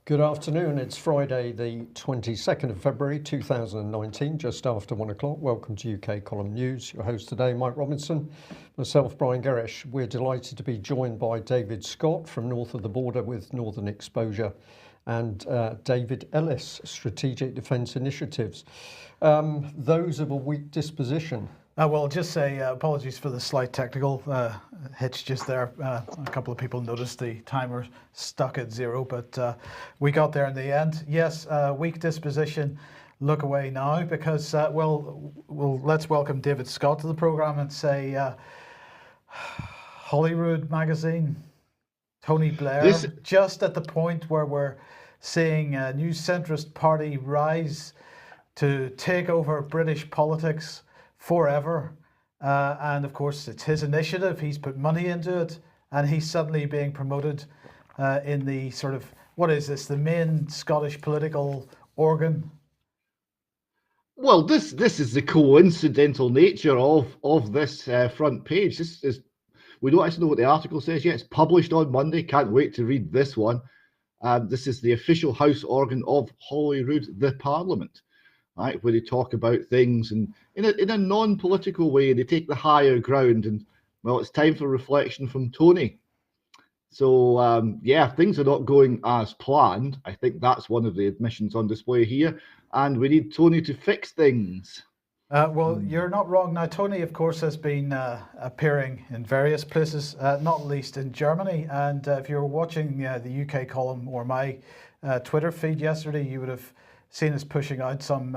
Good afternoon. It's Friday, the 22nd of February 2019, just after 1 o'clock. Welcome to UK Column News. Your host today, Mike Robinson, myself, Brian Gerrish. We're delighted to be joined by David Scott from north of the border with Northern Exposure and David Ellis, Strategic Defence Initiatives. Those of a weak disposition. Well, just say apologies for the slight technical hitch just there. A couple of people noticed the timer stuck at 0, but we got there in the end. Yes, weak disposition. Look away now because, well, let's welcome David Scott to the programme and say, Holyrood magazine, Tony Blair, just at the point where we're seeing a new centrist party rise to take over British politics forever, and of course it's his initiative. He's put money into it, and he's suddenly being promoted in the sort of, what is this, the main Scottish political organ? Well, this is the coincidental nature of this front page. This is, we don't actually know what the article says yet. It's published on Monday. Can't wait to read this one. This is the official house organ of Holyrood, the Parliament. Right, where they talk about things and in a non-political way, they take the higher ground. And well, it's time for reflection from Tony. So yeah, things are not going as planned. I think that's one of the admissions on display here, and we need Tony to fix things. Well, you're not wrong. Now, Tony, of course, has been appearing in various places, not least in Germany. And if you were watching the UK column or my Twitter feed yesterday, you would have seen us pushing out some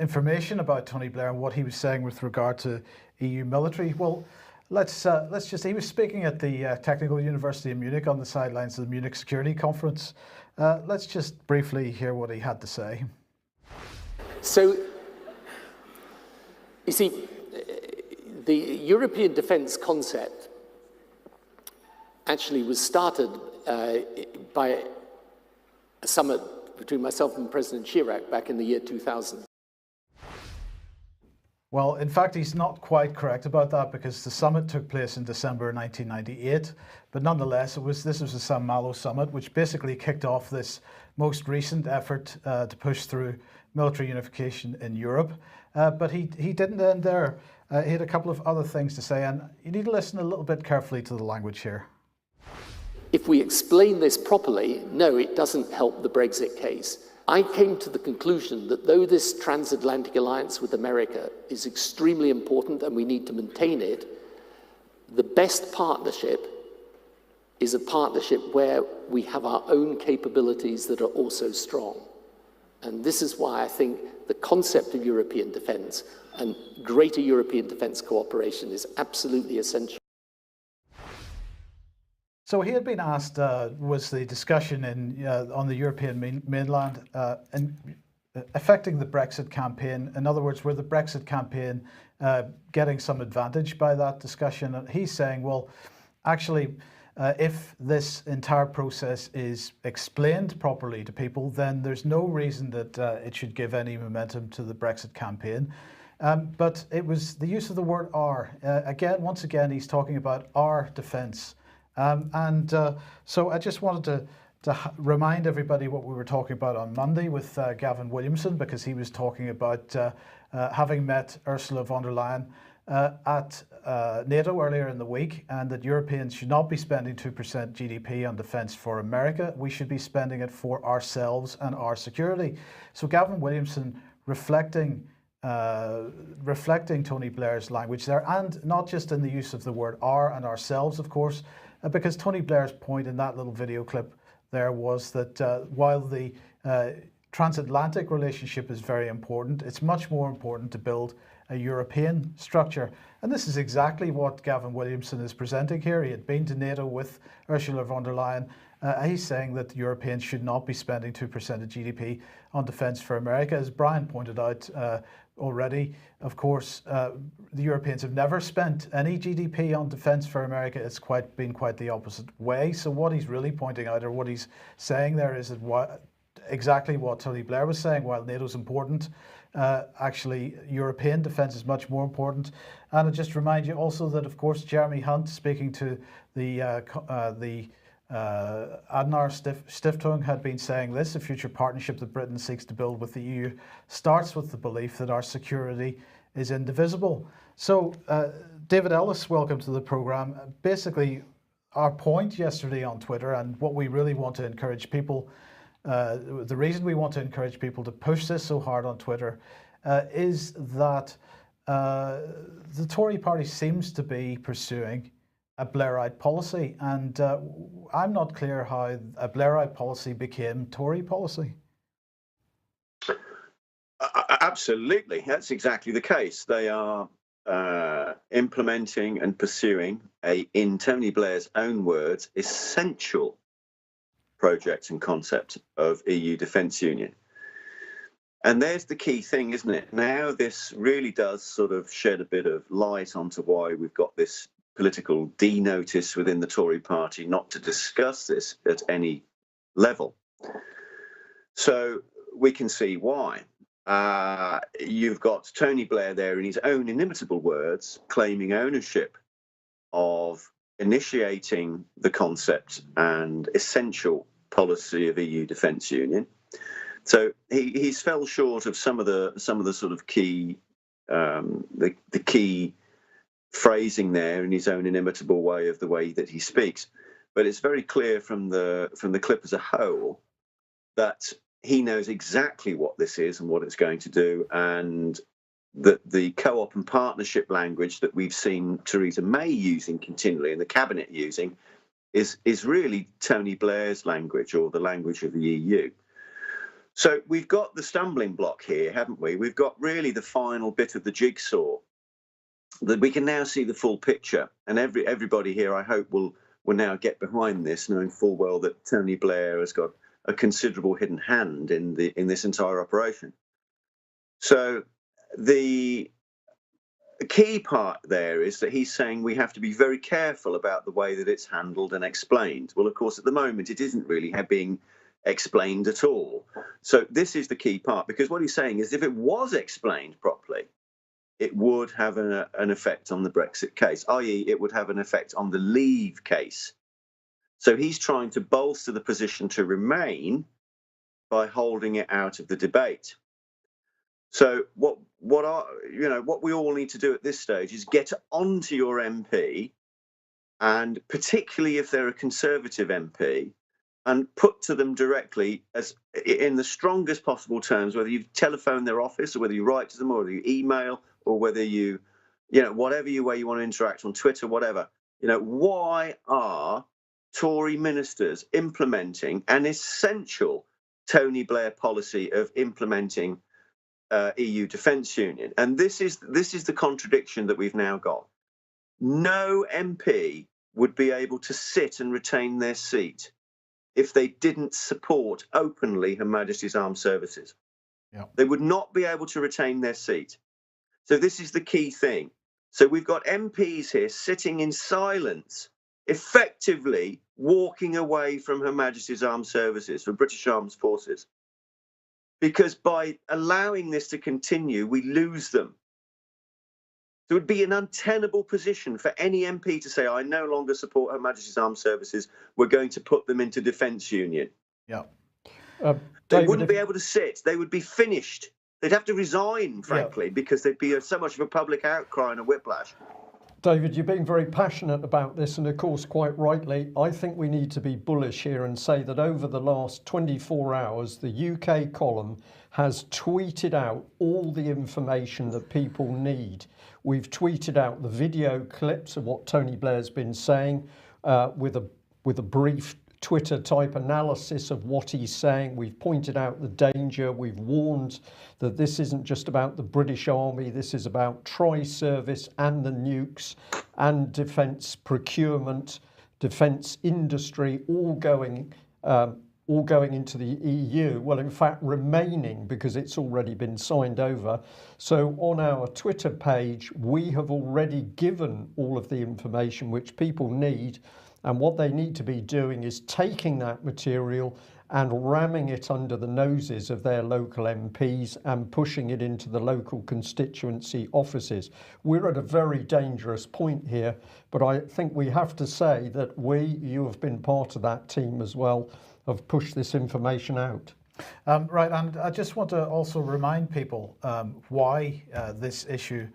information about Tony Blair and what he was saying with regard to EU military. Well, let's just, he was speaking at the Technical University of Munich on the sidelines of the Munich Security Conference. Let's just briefly hear what he had to say. So, you see, the European defence concept actually was started by a summit between myself and President Chirac back in the year 2000. Well, in fact, he's not quite correct about that because the summit took place in December 1998. But nonetheless, this was the St. Malo summit, which basically kicked off this most recent effort to push through military unification in Europe. But he didn't end there. He had a couple of other things to say, and you need to listen a little bit carefully to the language here. If we explain this properly, no, it doesn't help the Brexit case. I came to the conclusion that though this transatlantic alliance with America is extremely important and we need to maintain it, the best partnership is a partnership where we have our own capabilities that are also strong. And this is why I think the concept of European defence and greater European defence cooperation is absolutely essential. So he had been asked, was the discussion on the European mainland affecting the Brexit campaign? In other words, were the Brexit campaign getting some advantage by that discussion? And he's saying, well, actually, if this entire process is explained properly to people, then there's no reason that it should give any momentum to the Brexit campaign. But it was the use of the word "our." Once again, he's talking about our defence. So I just wanted to remind everybody what we were talking about on Monday with Gavin Williamson, because he was talking about having met Ursula von der Leyen at NATO earlier in the week, and that Europeans should not be spending 2% GDP on defence for America. We should be spending it for ourselves and our security. So Gavin Williamson reflecting Tony Blair's language there, and not just in the use of the word "our" and "ourselves," of course, because Tony Blair's point in that little video clip there was that while the transatlantic relationship is very important, it's much more important to build a European structure. And this is exactly what Gavin Williamson is presenting here. He had been to NATO with Ursula von der Leyen. He's saying that Europeans should not be spending 2% of GDP on defence for America. As Brian pointed out already, of course, the Europeans have never spent any GDP on defence for America. It's been quite the opposite way. So what he's really pointing out, or what he's saying there, is that exactly what Tony Blair was saying. While NATO's important, actually European defence is much more important. And I just remind you also that, of course, Jeremy Hunt, speaking to the Adnar Stiftung had been saying this: a future partnership that Britain seeks to build with the EU starts with the belief that our security is indivisible. So, David Ellis, welcome to the programme. Basically, our point yesterday on Twitter, and what we really want to encourage people, the reason we want to encourage people to push this so hard on Twitter, is that the Tory party seems to be pursuing a Blairite policy, and I'm not clear how a Blairite policy became Tory policy. Absolutely, that's exactly the case. They are implementing and pursuing in Tony Blair's own words, essential project and concept of EU defence union. And there's the key thing, isn't it? Now this really does sort of shed a bit of light onto why we've got this political denotice within the Tory party not to discuss this at any level. So we can see why. You've got Tony Blair there in his own inimitable words claiming ownership of initiating the concept and essential policy of EU defence union. So he's fell short of some of the sort of key the key phrasing there in his own inimitable way of the way that he speaks. But it's very clear from the clip as a whole that he knows exactly what this is and what it's going to do, and that the co-op and partnership language that we've seen Theresa May using continually and the cabinet using is really Tony Blair's language, or the language of the EU. So we've got the stumbling block here, haven't we? We've got really the final bit of the jigsaw, that we can now see the full picture, and everybody here, I hope, will now get behind this, knowing full well that Tony Blair has got a considerable hidden hand in this entire operation. So the key part there is that he's saying we have to be very careful about the way that it's handled and explained. Well, of course, at the moment, it isn't really being explained at all. So this is the key part, because what he's saying is if it was explained properly, it would have an effect on the Brexit case, i.e. it would have an effect on the Leave case. So he's trying to bolster the position to Remain by holding it out of the debate. So what we all need to do at this stage is get onto your MP, and particularly if they're a Conservative MP, and put to them directly, as in the strongest possible terms, whether you telephone their office or whether you write to them or whether you email or whether you whatever way you want to interact on Twitter, whatever. Why are Tory ministers implementing an essential Tony Blair policy of implementing EU defence union? And this is the contradiction that we've now got. No MP would be able to sit and retain their seat if they didn't support openly Her Majesty's Armed Services. Yeah. They would not be able to retain their seat. So this is the key thing. So we've got MPs here sitting in silence, effectively walking away from Her Majesty's Armed Services, from British Armed Forces. Because by allowing this to continue, we lose them. So it would be an untenable position for any MP to say, I no longer support Her Majesty's Armed Services, we're going to put them into defence union. Yeah. They wouldn't be able to sit. They would be finished. They'd have to resign, frankly, because there'd be so much of a public outcry and a whiplash. David, you're being very passionate about this, and of course, quite rightly. I think we need to be bullish here and say that over the last 24 hours, the UK column has tweeted out all the information that people need. We've tweeted out the video clips of what Tony Blair's been saying with a brief Twitter type analysis of what he's saying. We've pointed out the danger. We've warned that this isn't just about the British Army. This is about tri-service and the nukes and defence procurement, defence industry, all going into the EU. Well, in fact, remaining, because it's already been signed over. So on our Twitter page, we have already given all of the information which people need. And what they need to be doing is taking that material and ramming it under the noses of their local MPs and pushing it into the local constituency offices. We're at a very dangerous point here, but I think we have to say that you have been part of that team as well, have pushed this information out. Right, and I just want to also remind people why this issue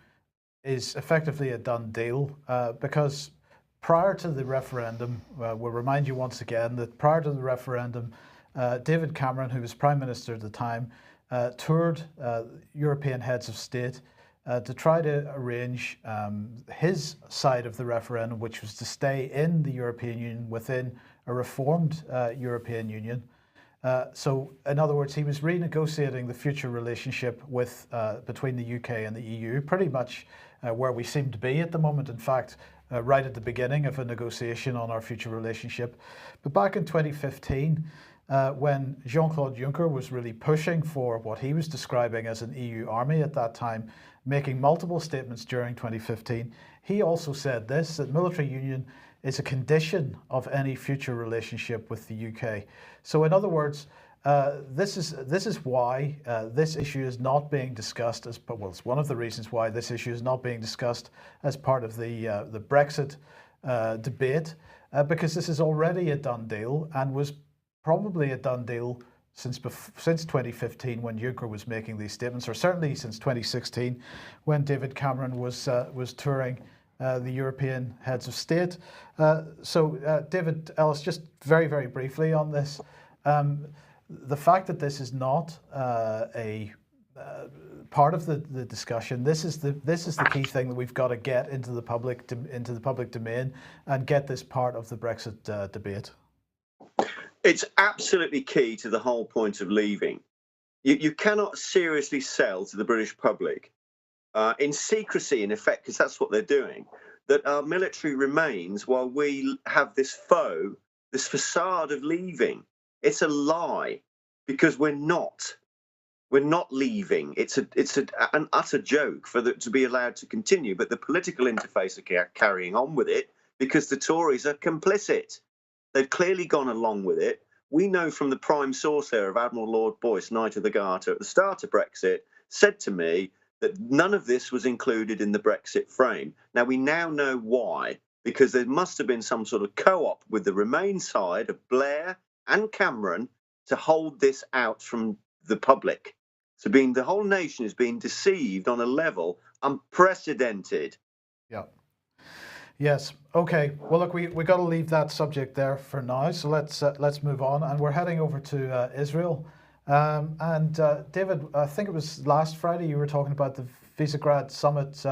is effectively a done deal, because prior to the referendum, we'll remind you once again that prior to the referendum, David Cameron, who was Prime Minister at the time, toured European heads of state to try to arrange his side of the referendum, which was to stay in the European Union within a reformed European Union. So, in other words, he was renegotiating the future relationship with between the UK and the EU, pretty much where we seem to be at the moment. In fact, right at the beginning of a negotiation on our future relationship. But back in 2015, when Jean-Claude Juncker was really pushing for what he was describing as an EU army at that time, making multiple statements during 2015, he also said this, that military union is a condition of any future relationship with the UK. So in other words, this is why this issue is not being discussed as, well, it's one of the reasons why this issue is not being discussed as part of the Brexit debate, because this is already a done deal and was probably a done deal since 2015 when Juncker was making these statements, or certainly since 2016 when David Cameron was touring the European heads of state. So David Ellis, just very, very briefly on this, the fact that this is not a part of the discussion, this is the key thing that we've got to get into the public domain and get this part of the Brexit debate. It's absolutely key to the whole point of leaving. You cannot seriously sell to the British public in secrecy, in effect, because that's what they're doing, that our military remains while we have this foe, this facade of leaving. It's a lie, because we're not leaving. It's an utter joke for to be allowed to continue, but the political interface are carrying on with it because the Tories are complicit. They've clearly gone along with it. We know from the prime source there of Admiral Lord Boyce, Knight of the Garter, at the start of Brexit, said to me that none of this was included in the Brexit frame. Now, we now know why, because there must have been some sort of co-op with the Remain side of Blair and Cameron to hold this out from the public. So the whole nation is being deceived on a level unprecedented. Yeah. Yes. Okay. Well, look, we got to leave that subject there for now. So let's move on, and we're heading over to Israel. And David, I think it was last Friday you were talking about the Visegrad summit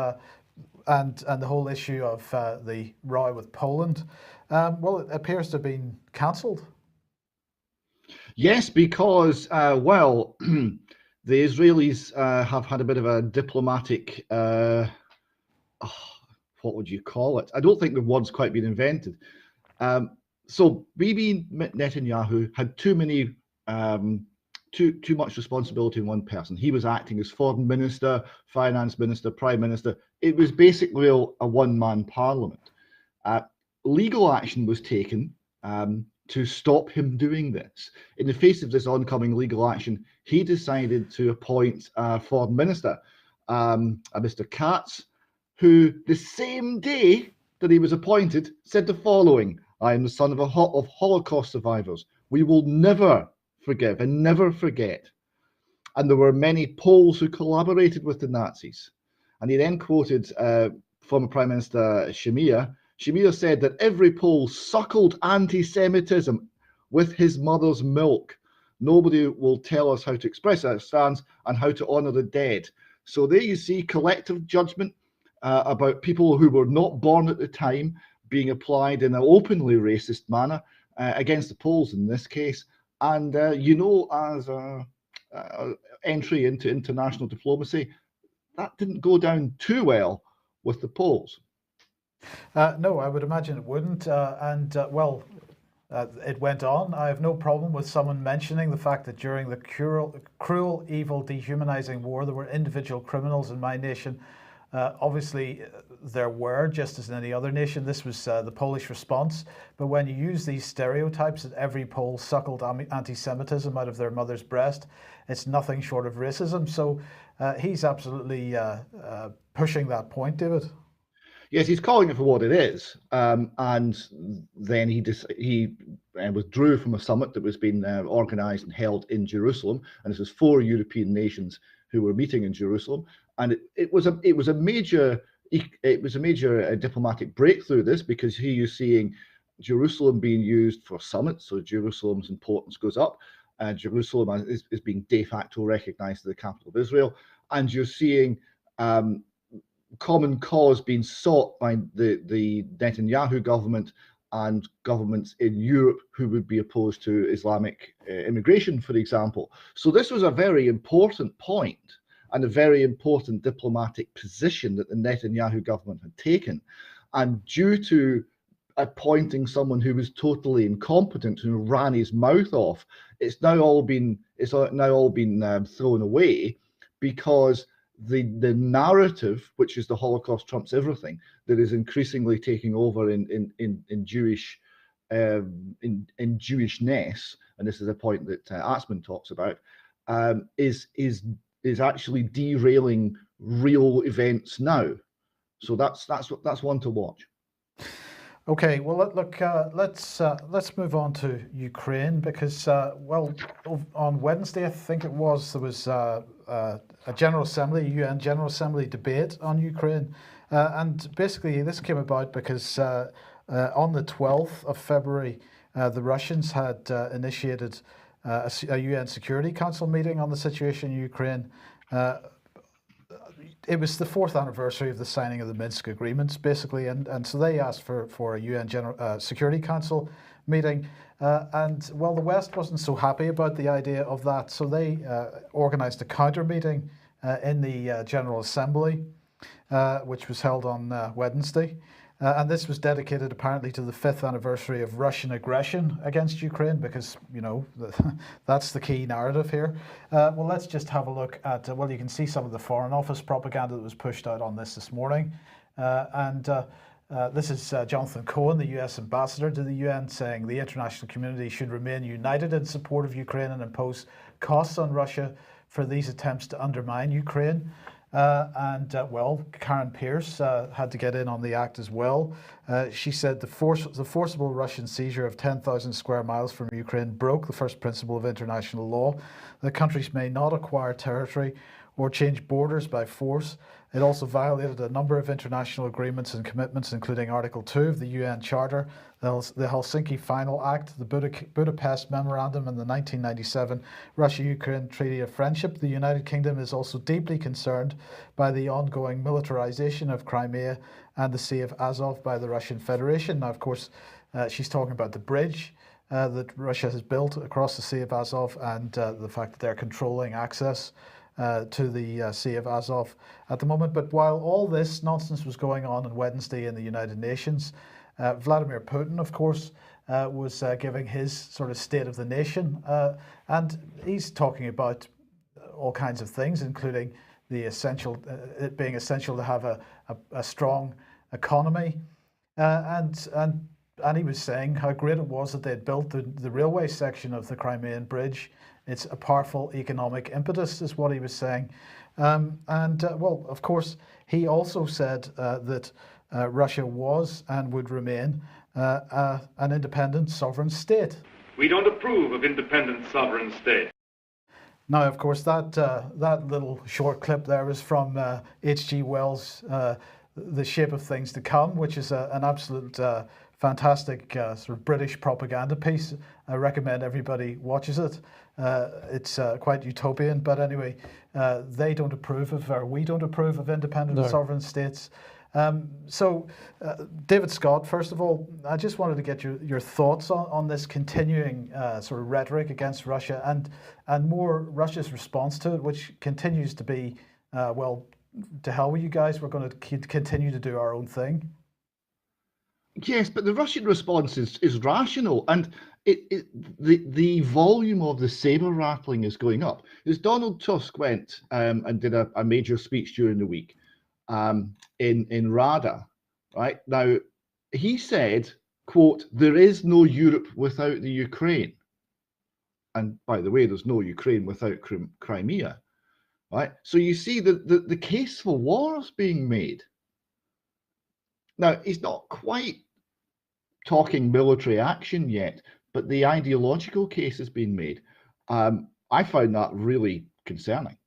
and the whole issue of the row with Poland. Well, it appears to have been cancelled. Yes, because well, the Israelis have had a bit of a diplomatic. What would you call it? I don't think the word's quite been invented. So Bibi Netanyahu had too much responsibility in one person. He was acting as foreign minister, finance minister, prime minister. It was basically a one-man parliament. Legal action was taken to stop him doing this. In the face of this oncoming legal action, he decided to appoint a foreign minister, Mr. Katz, who the same day that he was appointed said the following: "I am the son of Holocaust survivors. We will never forgive and never forget." And there were many Poles who collaborated with the Nazis. And he then quoted former Prime Minister Shemir. Shemir said that every Pole suckled anti-Semitism with his mother's milk. Nobody will tell us how to express our stance and how to honour the dead. So there you see collective judgment about people who were not born at the time being applied in an openly racist manner against the Poles in this case. And, as entry into international diplomacy, that didn't go down too well with the Poles. No, I would imagine it wouldn't. It went on. I have no problem with someone mentioning the fact that during the cruel, evil, dehumanizing war, there were individual criminals in my nation Obviously, there were, just as in any other nation, this was the Polish response. But when you use these stereotypes that every Pole suckled anti-Semitism out of their mother's breast, it's nothing short of racism. So he's absolutely pushing that point, David. Yes, he's calling it for what it is, and then he withdrew from a summit that was being organised and held in Jerusalem, and this was 4 European nations who were meeting in Jerusalem, and it was a major diplomatic breakthrough. This, because here you're seeing Jerusalem being used for summits, so Jerusalem's importance goes up. Jerusalem is being de facto recognised as the capital of Israel, and you're seeing common cause being sought by the Netanyahu government and governments in Europe who would be opposed to Islamic immigration, for example. So this was a very important point and a very important diplomatic position that the Netanyahu government had taken. And due to appointing someone who was totally incompetent, who ran his mouth off, it's now all been thrown away, because the narrative, which is the Holocaust trumps everything, that is increasingly taking over in Jewish in Jewishness, and this is a point that Atzman talks about, is actually derailing real events now. So that's one to watch. Okay, well, look, let's move on to Ukraine, because on Wednesday, I think it was, there was a General Assembly, UN General Assembly debate on Ukraine, and basically this came about because on the 12th of February, the Russians had initiated a UN Security Council meeting on the situation in Ukraine. It was the 4th anniversary of the signing of the Minsk agreements, basically, and so they asked for a UN Security Council meeting, and well, the West wasn't so happy about the idea of that, so they organised a counter meeting in the General Assembly, which was held on Wednesday. And this was dedicated apparently to the 5th anniversary of Russian aggression against Ukraine, because, you know, that's the key narrative here. Well, let's just have a look at, you can see some of the Foreign Office propaganda that was pushed out on this morning. This is Jonathan Cohen, the US ambassador to the UN, saying the international community should remain united in support of Ukraine and impose costs on Russia for these attempts to undermine Ukraine. Karen Pierce had to get in on the act as well. She said the forcible Russian seizure of 10,000 square miles from Ukraine broke the first principle of international law, that countries may not acquire territory or change borders by force. It also violated a number of international agreements and commitments, including Article 2 of the UN Charter, the Helsinki Final Act, the Budapest Memorandum, and the 1997 Russia-Ukraine Treaty of Friendship. The United Kingdom is also deeply concerned by the ongoing militarization of Crimea and the Sea of Azov by the Russian Federation. Now, of course, she's talking about the bridge that Russia has built across the Sea of Azov, and the fact that they're controlling access to the Sea of Azov at the moment. But while all this nonsense was going on Wednesday in the United Nations, Vladimir Putin, of course, was giving his sort of state of the nation, and he's talking about all kinds of things, including the it being essential to have a strong economy, and he was saying how great it was that they had built the railway section of the Crimean Bridge. It's a powerful economic impetus, is what he was saying. Of course, he also said that Russia was and would remain an independent sovereign state. We don't approve of independent sovereign states. Now, of course, that little short clip there was from H.G. Wells' The Shape of Things to Come, which is an absolute fantastic sort of British propaganda piece. I recommend everybody watches it. It's quite utopian, but anyway, they don't approve of, or we don't approve of independent sovereign states. David Scott, first of all, I just wanted to get your thoughts on this continuing sort of rhetoric against Russia and more Russia's response to it, which continues to be, to hell with you guys, we're going to continue to do our own thing. Yes, but the Russian response is rational, and the volume of the saber rattling is going up. As Donald Tusk went and did a major speech during the week, in Rada, right? Now, he said, quote, "There is no Europe without the Ukraine." And by the way, there's no Ukraine without Crimea, right? So you see the case for war is being made. Now, he's not quite talking military action yet, but the ideological case has been made. I find that really concerning.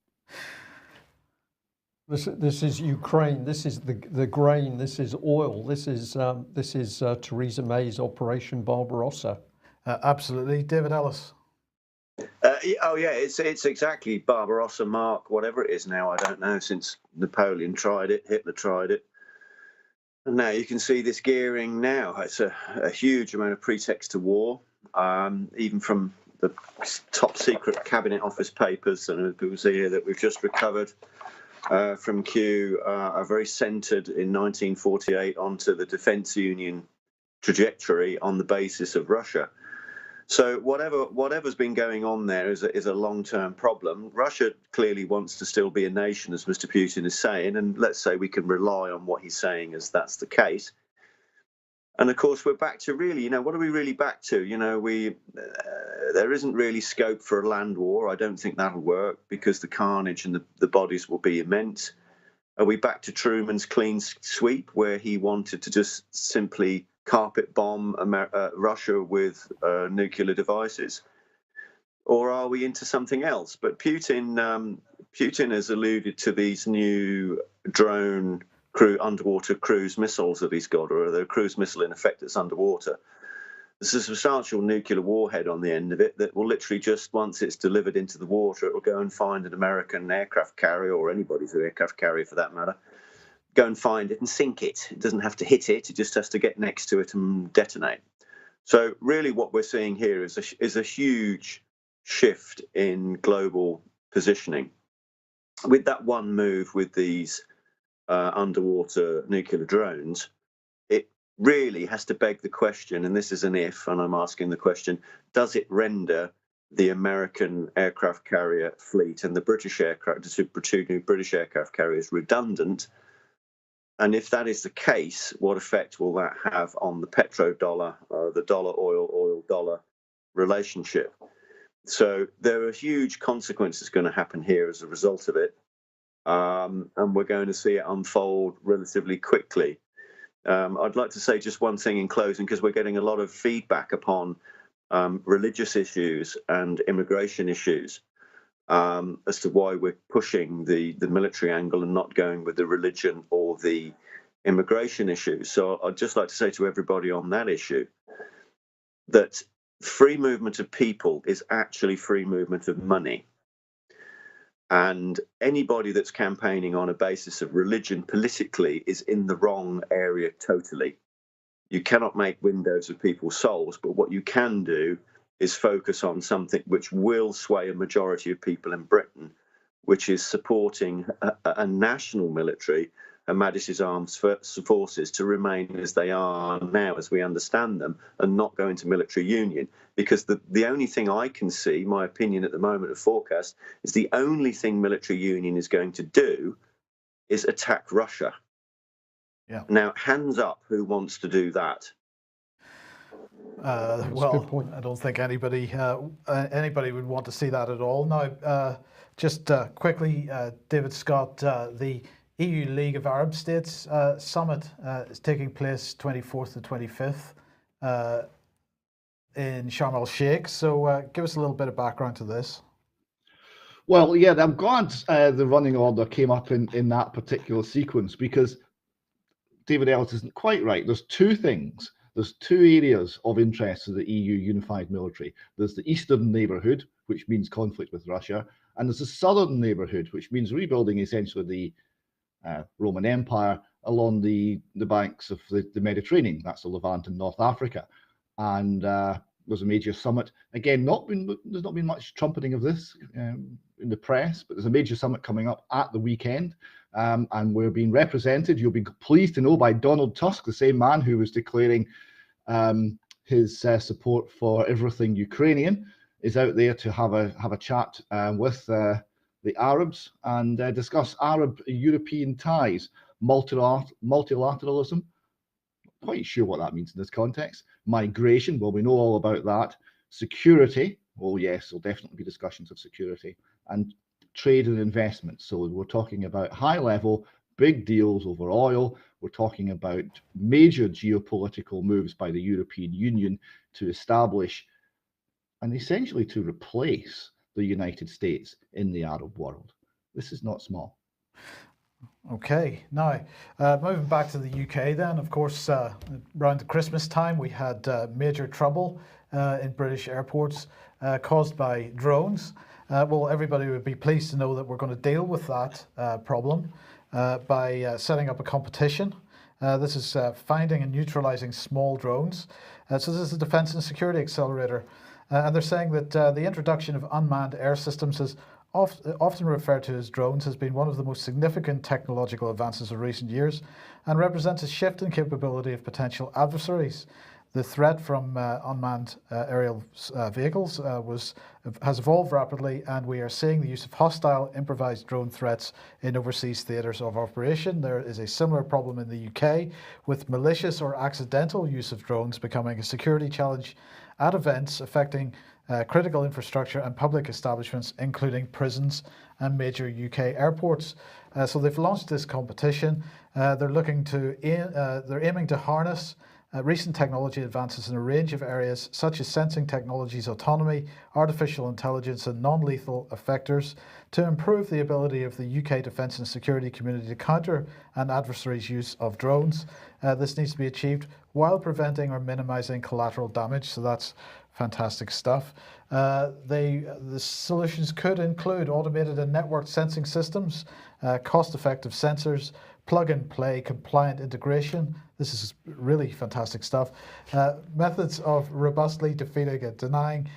This is Ukraine. This is the grain. This is oil. This is Theresa May's Operation Barbarossa. Absolutely, David Ellis. Oh yeah, it's exactly Barbarossa, Mark, whatever it is now. I don't know. Since Napoleon tried it, Hitler tried it, and now you can see this gearing. Now it's a huge amount of pretext to war, even from the top secret cabinet office papers and people see here that we've just recovered. From Kew are very centred in 1948 onto the defence union trajectory on the basis of Russia. So whatever's been going on there is a long-term problem. Russia clearly wants to still be a nation, as Mr. Putin is saying, and let's say we can rely on what he's saying as that's the case. And of course, we're back to really, what are we really back to? There isn't really scope for a land war. I don't think that'll work because the carnage and the bodies will be immense. Are we back to Truman's clean sweep where he wanted to just simply carpet bomb Russia with nuclear devices? Or are we into something else? But Putin has alluded to these new drone underwater cruise missiles that he's got, or the cruise missile in effect that's underwater. There's a substantial nuclear warhead on the end of it that will literally just, once it's delivered into the water, it will go and find an American aircraft carrier, or anybody's aircraft carrier for that matter, go and find it and sink it. It doesn't have to hit it, it just has to get next to it and detonate. So really what we're seeing here is a huge shift in global positioning. With that one move with these underwater nuclear drones, it really has to beg the question, and this is an if, and I'm asking the question, does it render the American aircraft carrier fleet and the two new British aircraft carriers redundant? And if that is the case, what effect will that have on the petrodollar, the dollar oil dollar relationship? So there are huge consequences going to happen here as a result of it. And we're going to see it unfold relatively quickly. I'd like to say just one thing in closing, because we're getting a lot of feedback upon religious issues and immigration issues as to why we're pushing the military angle and not going with the religion or the immigration issues. So I'd just like to say to everybody on that issue that free movement of people is actually free movement of money. And anybody that's campaigning on a basis of religion politically is in the wrong area totally. You cannot make windows of people's souls, but what you can do is focus on something which will sway a majority of people in Britain, which is supporting a national military, Her Majesty's Armed Forces, to remain as they are now, as we understand them, and not go into military union. Because the only thing I can see, my opinion at the moment of forecast, is the only thing military union is going to do is attack Russia. Yeah. Now, hands up, who wants to do that? Well, I don't think anybody would want to see that at all. Now, just quickly, David Scott, the EU League of Arab States summit is taking place 24th to 25th in Sharm el Sheikh. So give us a little bit of background to this. Well, yeah, I'm glad the running order came up in that particular sequence, because David Ellis isn't quite right. There's two things. There's two areas of interest to the EU unified military. There's the eastern neighbourhood, which means conflict with Russia, and there's the southern neighbourhood, which means rebuilding essentially the Roman Empire along the banks of the Mediterranean. That's the Levant and North Africa. And there's a major summit. Again, there's not been much trumpeting of this in the press, but there's a major summit coming up at the weekend. And we're being represented, you'll be pleased to know, by Donald Tusk, the same man who was declaring his support for everything Ukrainian, is out there to have a chat with the Arabs and discuss Arab-European ties, multilateralism, quite sure what that means in this context. Migration, well, we know all about that. Security, oh yes, there'll definitely be discussions of security. And trade and investment. So we're talking about high level, big deals over oil. We're talking about major geopolitical moves by the European Union to establish and essentially to replace the United States in the Arab world. This is not small. Okay, now moving back to the UK then, of course, around the Christmas time we had major trouble in British airports caused by drones. Well, everybody would be pleased to know that we're going to deal with that problem by setting up a competition. This is finding and neutralizing small drones. So this is the Defence and Security Accelerator. And they're saying that the introduction of unmanned air systems is often referred to as drones, has been one of the most significant technological advances of recent years and represents a shift in capability of potential adversaries. The threat from unmanned aerial vehicles has evolved rapidly, and we are seeing the use of hostile improvised drone threats in overseas theatres of operation. There is a similar problem in the UK, with malicious or accidental use of drones becoming a security challenge at events affecting critical infrastructure and public establishments, including prisons and major UK airports. So they've launched this competition. They're aiming to harness recent technology advances in a range of areas such as sensing technologies, autonomy, artificial intelligence and non-lethal effectors to improve the ability of the UK defence and security community to counter an adversary's use of drones. This needs to be achieved while preventing or minimising collateral damage, so that's fantastic stuff. The solutions could include automated and networked sensing systems, cost-effective sensors, plug-and-play compliant integration. This is really fantastic stuff. Methods of robustly defeating and denying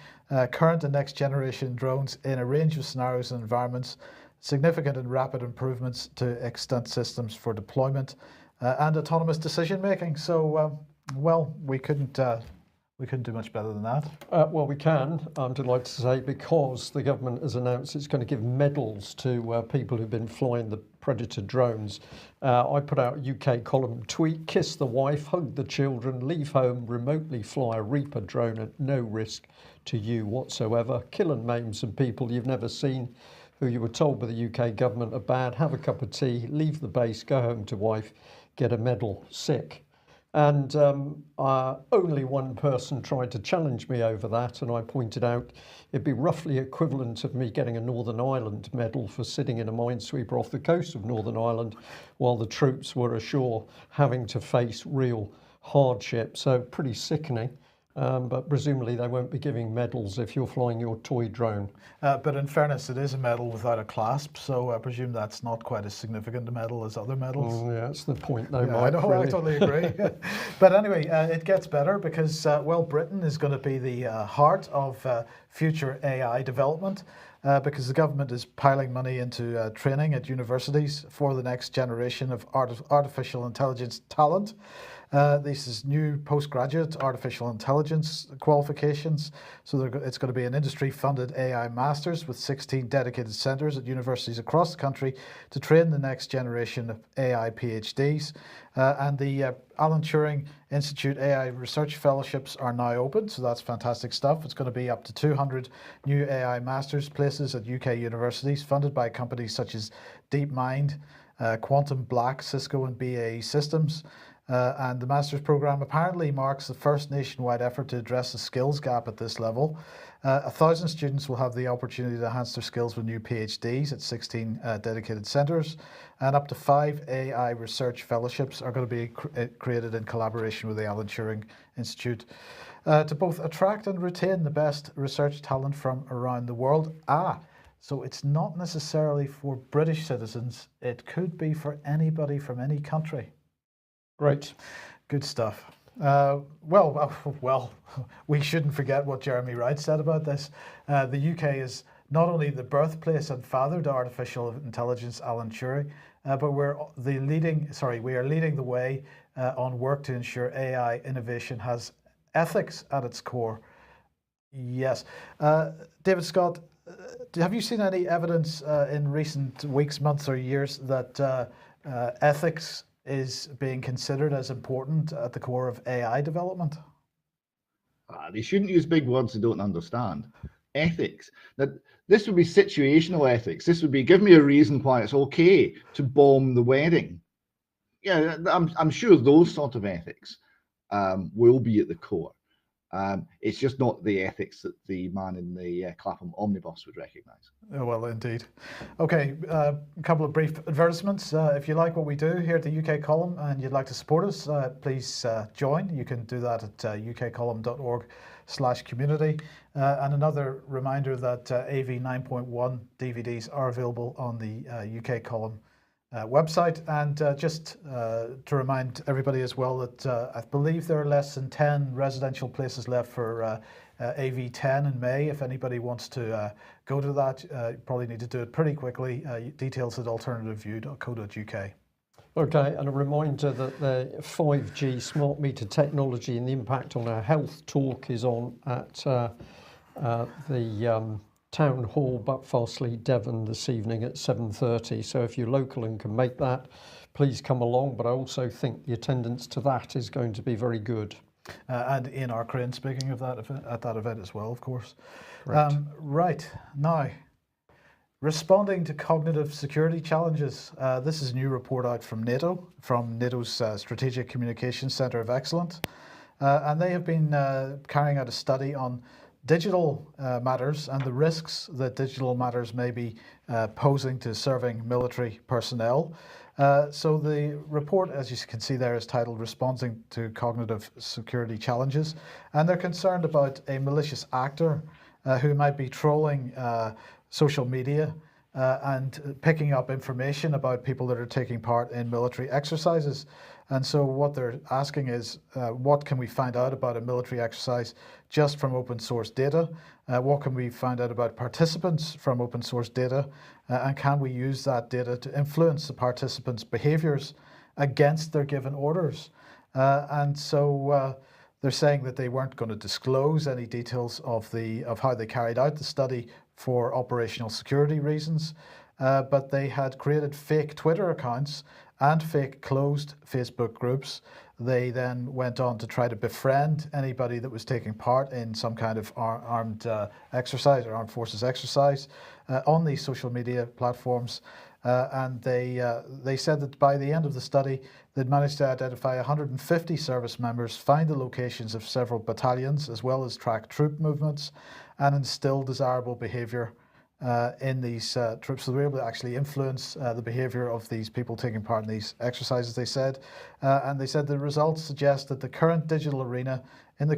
current and next generation drones in a range of scenarios and environments, significant and rapid improvements to extant systems for deployment, and autonomous decision making. So, well, we couldn't do much better than that. Well, we can, I'm delighted to say, because the government has announced it's going to give medals to people who've been flying the Predator drones. I put out a UK column tweet: kiss the wife, hug the children, leave home, remotely fly a Reaper drone at no risk to you whatsoever, kill and maim some people you've never seen who you were told by the UK government are bad, have a cup of tea, leave the base, go home to wife, get a medal, sick. And only one person tried to challenge me over that, and I pointed out it'd be roughly equivalent of me getting a Northern Ireland medal for sitting in a minesweeper off the coast of Northern Ireland while the troops were ashore having to face real hardship. So pretty sickening. But presumably they won't be giving medals if you're flying your toy drone. But in fairness, it is a medal without a clasp, so I presume that's not quite as significant a medal as other medals. Yeah, that's the point though, Yeah, Mike. I know, really. I totally agree. But anyway, it gets better because, well, Britain is going to be the heart of future AI development. Because the government is piling money into training at universities for the next generation of artificial intelligence talent. This is new postgraduate artificial intelligence qualifications. So it's going to be an industry-funded AI masters with 16 dedicated centres at universities across the country to train the next generation of AI PhDs. And the Alan Turing Institute AI Research Fellowships are now open, so that's fantastic stuff. It's going to be up to 200 new AI masters places at UK universities, funded by companies such as DeepMind, Quantum Black, Cisco and BAE Systems. And the master's program apparently marks the first nationwide effort to address the skills gap at this level. 1,000 students will have the opportunity to enhance their skills with new PhDs at 16 dedicated centres, and up to 5 AI research fellowships are going to be created in collaboration with the Alan Turing Institute to both attract and retain the best research talent from around the world. So it's not necessarily for British citizens, it could be for anybody from any country. Great. Good stuff. Well, we shouldn't forget what Jeremy Wright said about this. The UK is not only the birthplace and father to artificial intelligence, Alan Turing, but we are leading the way on work to ensure AI innovation has ethics at its core. Yes. David Scott, have you seen any evidence in recent weeks, months, or years that ethics is being considered as important at the core of AI development? They shouldn't use big words they don't understand. Ethics. Now, this would be situational ethics. This would be, give me a reason why it's okay to bomb the wedding. Yeah, I'm sure those sort of ethics will be at the core. It's just not the ethics that the man in the Clapham omnibus would recognise. Oh, well, indeed. Okay, a couple of brief advertisements. If you like what we do here at the UK Column and you'd like to support us, please join. You can do that at ukcolumn.org/community. And another reminder that AV 9.1 DVDs are available on the UK Column website. And just to remind everybody as well that I believe there are less than 10 residential places left for AV10 in May. If anybody wants to go to that, you probably need to do it pretty quickly. Details at alternativeview.co.uk. Okay, and a reminder that the 5G smart meter technology and the impact on our health talk is on at the Town Hall, Buckfastleigh, Devon, this evening at 7:30. So if you're local and can make that, please come along. But I also think the attendance to that is going to be very good. And Ian R. Crane speaking of that at that event as well, of course. Right, now, responding to cognitive security challenges. This is a new report out from NATO, from NATO's Strategic Communications Centre of Excellence. And they have been carrying out a study on digital matters and the risks that digital matters may be posing to serving military personnel. So the report, as you can see there, is titled Responding to Cognitive Security Challenges. And they're concerned about a malicious actor who might be trolling social media and picking up information about people that are taking part in military exercises. And so what they're asking is, what can we find out about a military exercise just from open source data? What can we find out about participants from open source data? And can we use that data to influence the participants' behaviors against their given orders? And so they're saying that they weren't going to disclose any details of how they carried out the study for operational security reasons, but they had created fake Twitter accounts and fake closed Facebook groups. They then went on to try to befriend anybody that was taking part in some kind of armed exercise or armed forces exercise on these social media platforms. And they said that by the end of the study, they'd managed to identify 150 service members, find the locations of several battalions, as well as track troop movements and instill desirable behavior in these troops. So they were able to actually influence the behavior of these people taking part in these exercises, they said. And they said the results suggest that in the current digital arena, an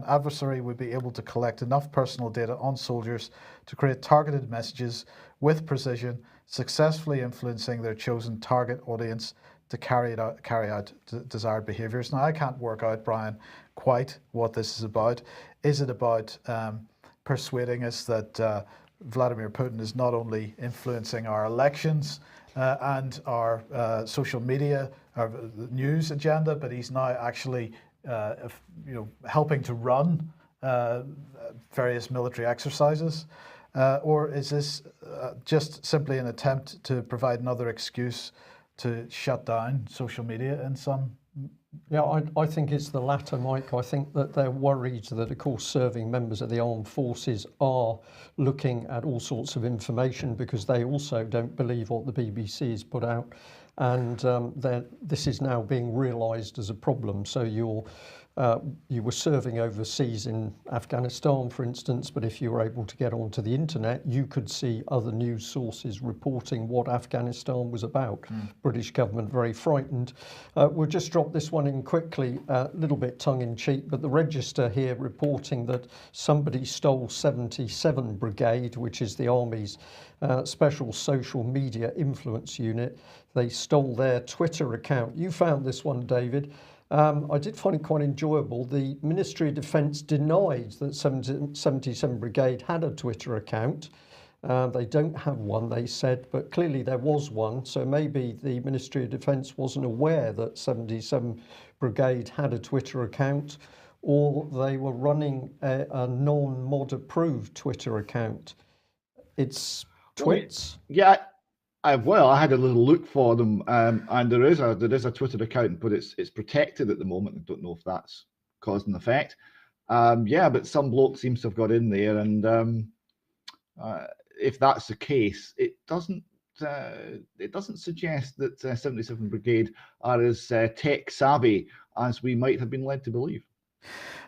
adversary would be able to collect enough personal data on soldiers to create targeted messages with precision, successfully influencing their chosen target audience to carry out desired behaviors. Now, I can't work out, Brian, quite what this is about. Is it about persuading us that Vladimir Putin is not only influencing our elections and our social media, our news agenda, but he's now actually helping to run various military exercises? Or is this just simply an attempt to provide another excuse to shut down social media in some? Yeah, I think it's the latter, Mike. I think that they're worried that, of course, serving members of the armed forces are looking at all sorts of information because they also don't believe what the BBC has put out. And this is now being realised as a problem. So you were serving overseas in Afghanistan, for instance, but if you were able to get onto the internet, you could see other news sources reporting what Afghanistan was about. British government very frightened. We'll just drop this one in quickly, a little bit tongue-in-cheek, but the Register here reporting that somebody stole 77 Brigade, which is the Army's special social media influence unit. They stole their Twitter account. You found this one, David. I did find it quite enjoyable. The Ministry of Defence denied that 77 Brigade had a Twitter account. They don't have one, they said, but clearly there was one. So maybe the Ministry of Defence wasn't aware that 77 Brigade had a Twitter account, or they were running a non-mod approved Twitter account. It's twits. Yeah, I had a little look for them, and there is a Twitter account, but it's protected at the moment. I don't know if that's cause and effect. Yeah, but some bloke seems to have got in there, and if that's the case, it doesn't suggest that 77 Brigade are as tech savvy as we might have been led to believe.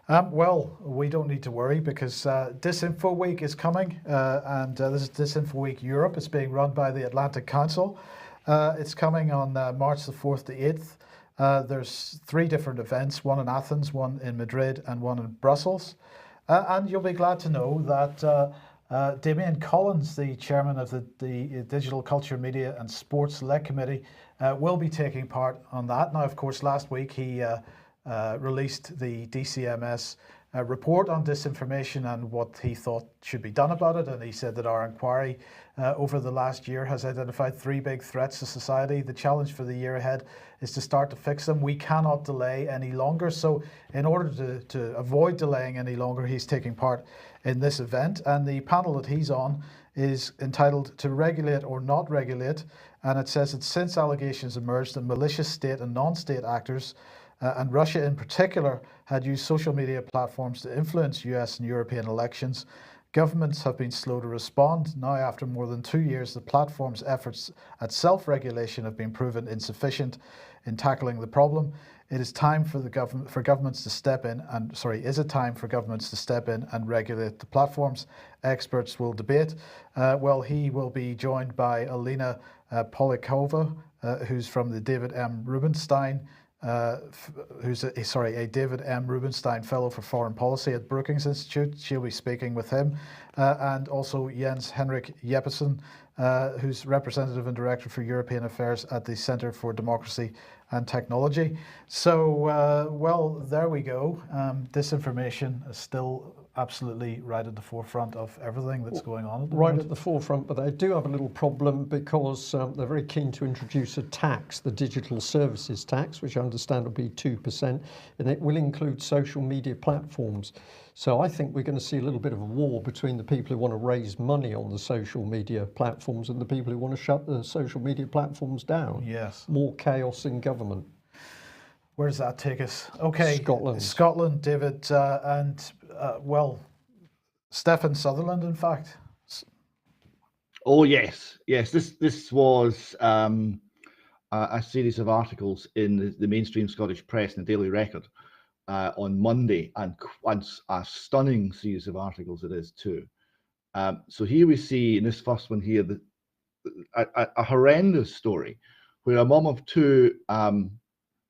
Well, we don't need to worry because Disinfo Week is coming, and this is Disinfo Week Europe. It's being run by the Atlantic Council. It's coming on March the 4th to 8th. There's 3 different events, one in Athens, one in Madrid, and one in Brussels. And you'll be glad to know that Damien Collins, the chairman of the Digital Culture, Media and Sports Select Committee, will be taking part on that. Now, of course, last week he released the DCMS report on disinformation and what he thought should be done about it. And he said that our inquiry over the last year has identified 3 big threats to society. The challenge for the year ahead is to start to fix them. We cannot delay any longer. So in order to avoid delaying any longer, he's taking part in this event. And the panel that he's on is entitled To Regulate or Not Regulate. And it says that since allegations emerged that malicious state and non-state actors and Russia in particular had used social media platforms to influence US and European elections, governments have been slow to respond. Now, after more than 2 years, the platform's efforts at self-regulation have been proven insufficient in tackling the problem. It is time for governments to step in and regulate the platforms? Experts will debate. Well, he will be joined by Alina Polikova, who's from the David M. Rubenstein. Who's a David M. Rubenstein Fellow for Foreign Policy at Brookings Institute. She'll be speaking with him. And also Jens Henrik Jeppesen, who's Representative and Director for European Affairs at the Centre for Democracy and Technology. So, well, there we go. Disinformation is still absolutely right at the forefront of everything that's going on at the moment. Right at the forefront, but they do have a little problem because they're very keen to introduce a tax, the digital services tax, which I understand will be 2%, and it will include social media platforms. So I think we're going to see a little bit of a war between the people who want to raise money on the social media platforms and the people who want to shut the social media platforms down. Yes. More chaos in government. Where does that take us? Okay, Scotland, David, and well, Stefan Sutherland, in fact. Oh yes. This was a series of articles in the mainstream Scottish press and the Daily Record on Monday, and a stunning series of articles it is too. So here we see in this first one here a horrendous story where a mum of 2.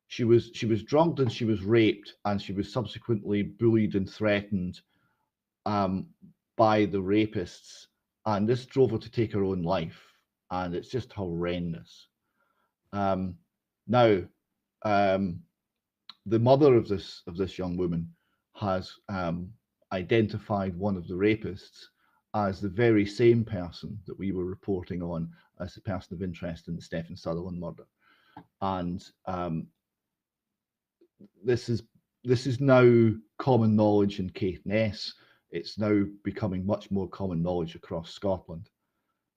She was drugged and she was raped, and she was subsequently bullied and threatened by the rapists, and this drove her to take her own life, and it's just horrendous. Now, the mother of this young woman has identified one of the rapists as the very same person that we were reporting on as the person of interest in the Stefan Sutherland murder, and this is now common knowledge in Caithness. It's now becoming much more common knowledge across Scotland.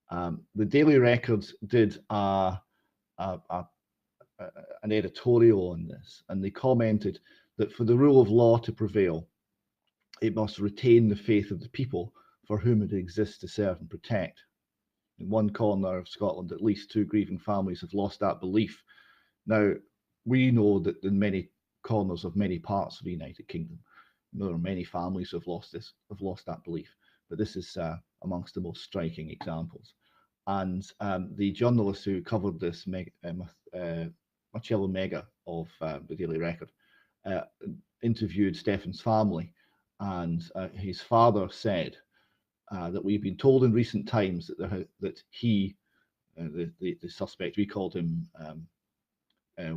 The Daily Record did an editorial on this, and they commented that for the rule of law to prevail, it must retain the faith of the people for whom it exists to serve and protect. In one corner of Scotland, at least 2 grieving families have lost that belief. Now, we know that in many corners of many parts of the United Kingdom, there are many families who have lost that belief, but this is amongst the most striking examples. And the journalist who covered this, Marcello Mega of the Daily Record, interviewed Stefan's family, and his father said that we've been told in recent times that he, the suspect, we called him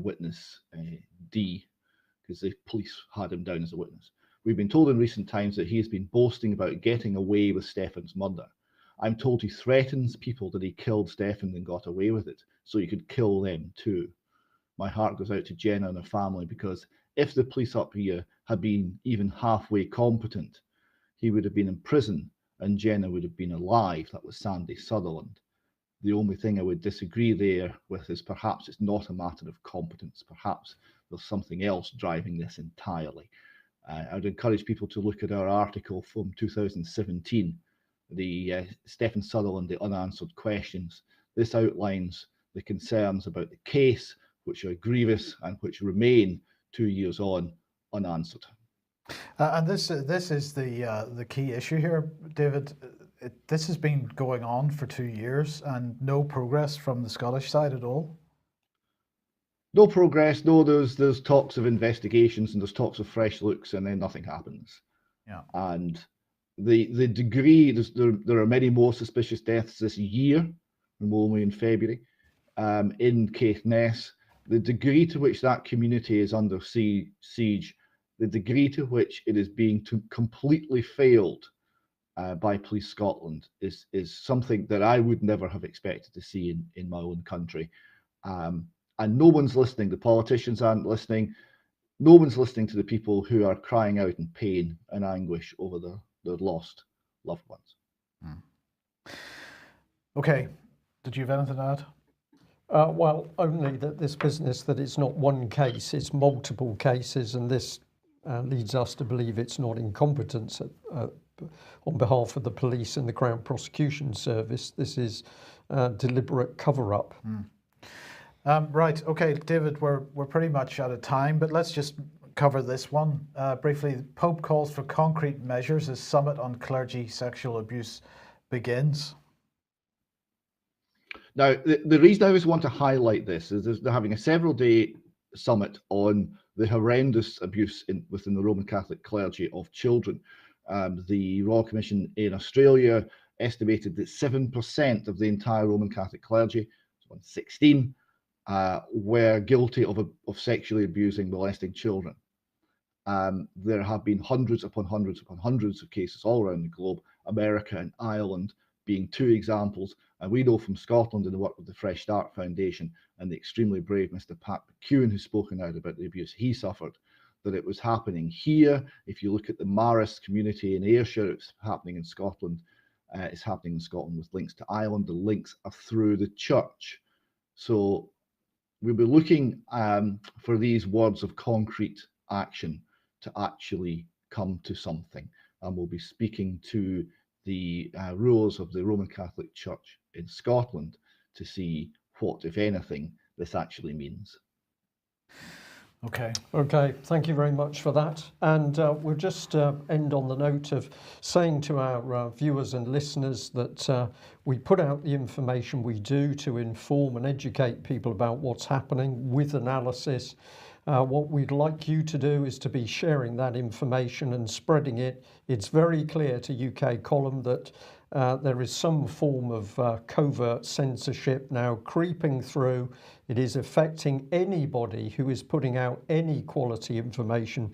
witness D, because the police had him down as a witness. We've been told in recent times that he has been boasting about getting away with Stefan's murder. I'm told he threatens people that he killed Stefan and got away with it, so he could kill them too. My heart goes out to Jenna and her family because if the police up here had been even halfway competent, he would have been in prison and Jenna would have been alive. That was Sandy Sutherland. The only thing I would disagree there with is perhaps it's not a matter of competence. Perhaps there's something else driving this entirely. I would encourage people to look at our article from 2017, the Stephen Sutherland, the unanswered questions. This outlines the concerns about the case, which are grievous and which remain 2 years on unanswered. And this is the key issue here, David. This has been going on for 2 years and no progress from the Scottish side at all. No progress. No, there's talks of investigations and there's talks of fresh looks, and then nothing happens. Yeah. And the degree, there are many more suspicious deaths this year, and only in February, in Caithness. The degree to which that community is under siege, the degree to which it is being completely failed by Police Scotland is something that I would never have expected to see in my own country. And no one's listening. The politicians aren't listening. No one's listening to the people who are crying out in pain and anguish over their lost loved ones. Okay. Did you have anything to add? Well, only that this business, that it's not one case, it's multiple cases, and this leads us to believe it's not incompetence on behalf of the police and the Crown Prosecution Service. This is deliberate cover-up. Right. Okay, David, we're pretty much out of time, but let's just cover this one briefly. The Pope calls for concrete measures as summit on clergy sexual abuse begins. Now, the reason I always want to highlight this is they're having a several-day summit on the horrendous abuse within the Roman Catholic clergy of children. The Royal Commission in Australia estimated that 7% of the entire Roman Catholic clergy, 16, were guilty of sexually abusing, molesting children. There have been hundreds upon hundreds upon hundreds of cases all around the globe, America and Ireland being two examples. And we know from Scotland in the work with the Fresh Start Foundation and the extremely brave Mr. Pat McEwen, who's spoken out about the abuse he suffered, that it was happening here. If you look at the Maris community in Ayrshire, it's happening in Scotland. It's happening in Scotland with links to Ireland. The links are through the church. So we'll be looking for these words of concrete action to actually come to something. And we'll be speaking to the rulers of the Roman Catholic Church in Scotland to see what, if anything, this actually means. Okay. Okay, thank you very much for that. And we'll just end on the note of saying to our viewers and listeners that we put out the information we do to inform and educate people about what's happening with analysis. What we'd like you to do is to be sharing that information and spreading it. It's very clear to UK Column that there is some form of covert censorship now creeping through. It is affecting anybody who is putting out any quality information,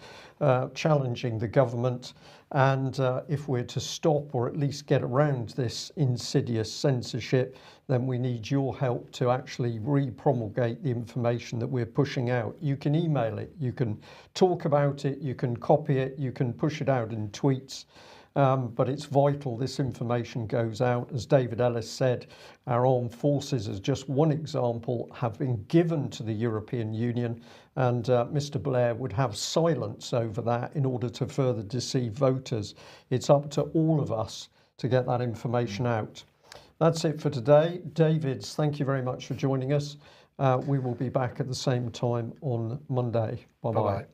challenging the government. And if we're to stop or at least get around this insidious censorship, then we need your help to actually re-promulgate the information that we're pushing out. You can email it, you can talk about it, you can copy it, you can push it out in tweets. But it's vital this information goes out. As David Ellis said, our armed forces, as just one example, have been given to the European Union, and Mr. Blair would have silence over that in order to further deceive voters. It's up to all of us to get that information out. That's it for today. Davids, thank you very much for joining us. We will be back at the same time on Monday. Bye-bye.